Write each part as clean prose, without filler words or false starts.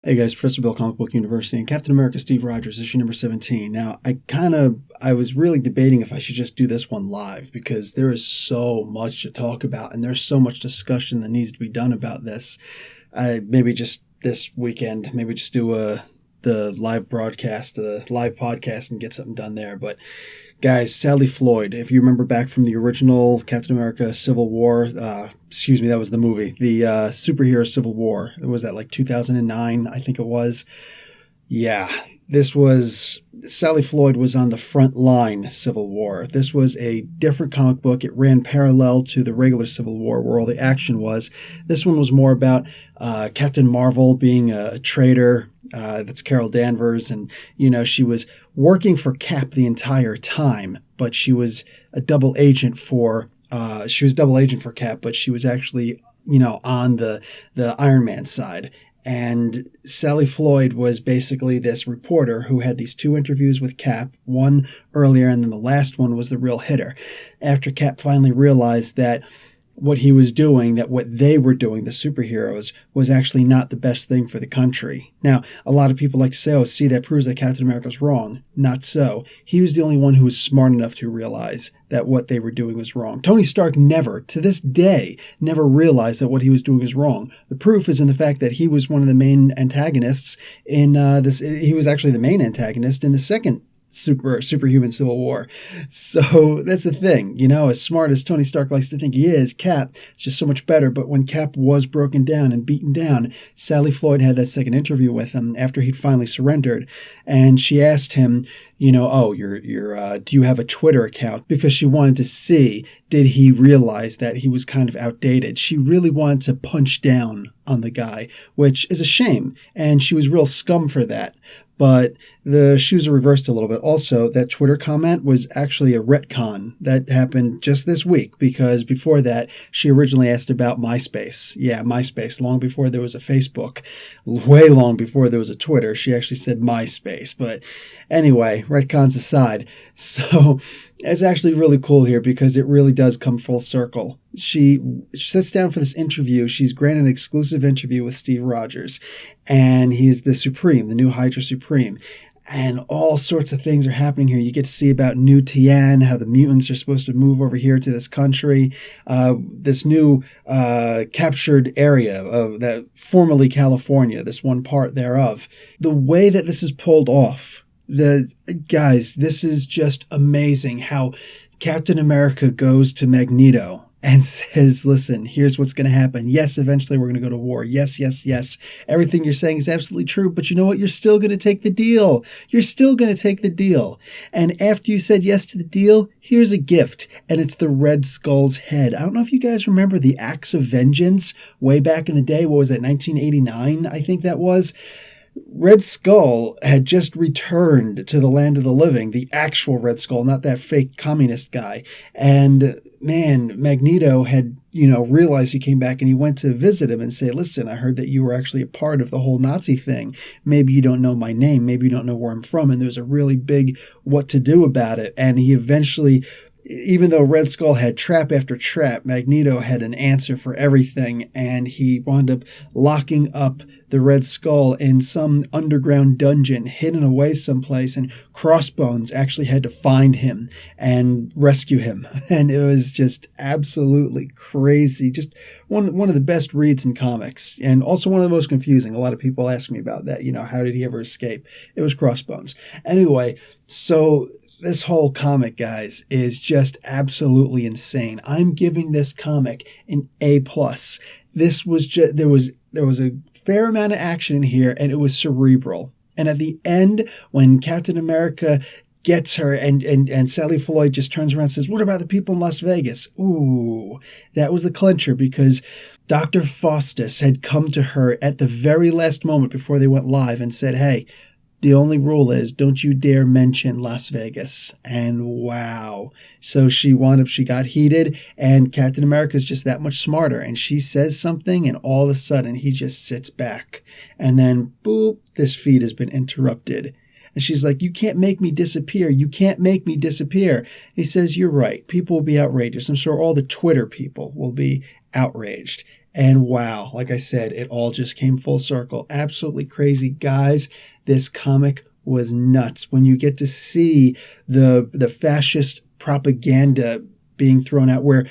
Hey guys, Professor Bill, Comic Book University, and Captain America Steve Rogers, issue number 17. Now, I was really debating if I should just do this one live because there is so much to talk about and there's so much discussion that needs to be done about this. Maybe just this weekend, maybe just do the live broadcast, the live podcast and get something done there. But guys, Sally Floyd, if you remember back from the original Captain America Civil War, that was the movie, the superhero Civil War. Was that like 2009, I think it was? Yeah, Sally Floyd was on the front line Civil War. This was a different comic book. It ran parallel to the regular Civil War where all the action was. This one was more about Captain Marvel being a traitor. That's Carol Danvers. And, she was working for Cap the entire time, but she was a double agent for Cap, but she was actually, on the Iron Man side. And Sally Floyd was basically this reporter who had these two interviews with Cap, one earlier and then the last one was the real hitter. After Cap finally realized that what he was doing, that what they were doing, the superheroes, was actually not the best thing for the country. Now, a lot of people like to say, oh, see, that proves that Captain America's wrong. Not so. He was the only one who was smart enough to realize that what they were doing was wrong. Tony Stark never, to this day, never realized that what he was doing is wrong. The proof is in the fact that he was one of the main antagonists in this. He was actually the main antagonist in the second superhuman Civil War. So that's the thing, as smart as Tony Stark likes to think he is, Cap is just so much better. But when Cap was broken down and beaten down, Sally Floyd had that second interview with him after he'd finally surrendered. And she asked him, do you have a Twitter account? Because she wanted to see, did he realize that he was kind of outdated? She really wanted to punch down on the guy, which is a shame. And she was real scum for that. But the shoes are reversed a little bit. Also, that Twitter comment was actually a retcon that happened just this week, because before that, she originally asked about MySpace. Yeah, MySpace, long before there was a Facebook, way long before there was a Twitter. She actually said MySpace. But anyway, retcons aside. So it's actually really cool here because it really does come full circle. She sits down for this interview. She's granted an exclusive interview with Steve Rogers, and he's the new Hydra Supreme. And all sorts of things are happening here. You get to see about New Tien, how the mutants are supposed to move over here to this country, this new captured area of that formerly California, this one part thereof. The way that this is pulled off, guys, this is just amazing how Captain America goes to Magneto and says, listen, here's what's going to happen. Yes, eventually we're going to go to war. Yes, yes, yes. Everything you're saying is absolutely true. But you know what? You're still going to take the deal. You're still going to take the deal. And after you said yes to the deal, here's a gift. And it's the Red Skull's head. I don't know if you guys remember the Acts of Vengeance way back in the day. What was that, 1989? I think that was. Red Skull had just returned to the land of the living, the actual Red Skull, not that fake communist guy. And man, Magneto had, realized he came back and he went to visit him and say, listen, I heard that you were actually a part of the whole Nazi thing. Maybe you don't know my name. Maybe you don't know where I'm from. And there's a really big what to do about it. And he eventually, even though Red Skull had trap after trap, Magneto had an answer for everything. And he wound up locking up the Red Skull in some underground dungeon hidden away someplace, and Crossbones actually had to find him and rescue him. And it was just absolutely crazy. Just one of the best reads in comics, and also one of the most confusing. A lot of people ask me about that. How did he ever escape? It was Crossbones. Anyway, so this whole comic, guys, is just absolutely insane. I'm giving this comic an A+. This was just, there was a fair amount of action in here, and it was cerebral. And at the end, when Captain America gets her and Sally Floyd just turns around and says, what about the people in Las Vegas? Ooh, that was the clincher, because Dr. Faustus had come to her at the very last moment before they went live and said, hey, the only rule is don't you dare mention Las Vegas. And wow. So she got heated, and Captain America's just that much smarter. And she says something, and all of a sudden he just sits back. And then, boop, this feed has been interrupted. And she's like, you can't make me disappear. You can't make me disappear. He says, you're right. People will be outrageous. I'm sure all the Twitter people will be outraged. And wow, like I said, it all just came full circle. Absolutely crazy. Guys, this comic was nuts. When you get to see the fascist propaganda being thrown out, where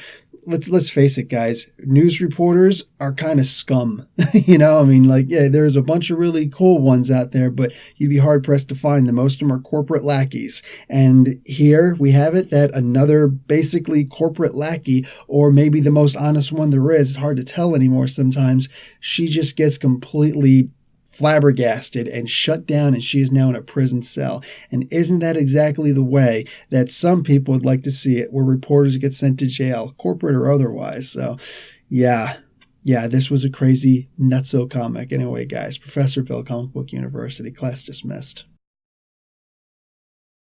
let's face it, guys, news reporters are kind of scum. I mean, like, yeah, there's a bunch of really cool ones out there, but you'd be hard pressed to find them. Most of them are corporate lackeys. And here we have it, that another basically corporate lackey, or maybe the most honest one there is, it's hard to tell anymore sometimes, she just gets completely flabbergasted and shut down, and she is now in a prison cell. And isn't that exactly the way that some people would like to see it, where reporters get sent to jail, corporate or otherwise? So yeah, this was a crazy nutso comic. Anyway, guys, Professor Bill, Comic Book University, class dismissed.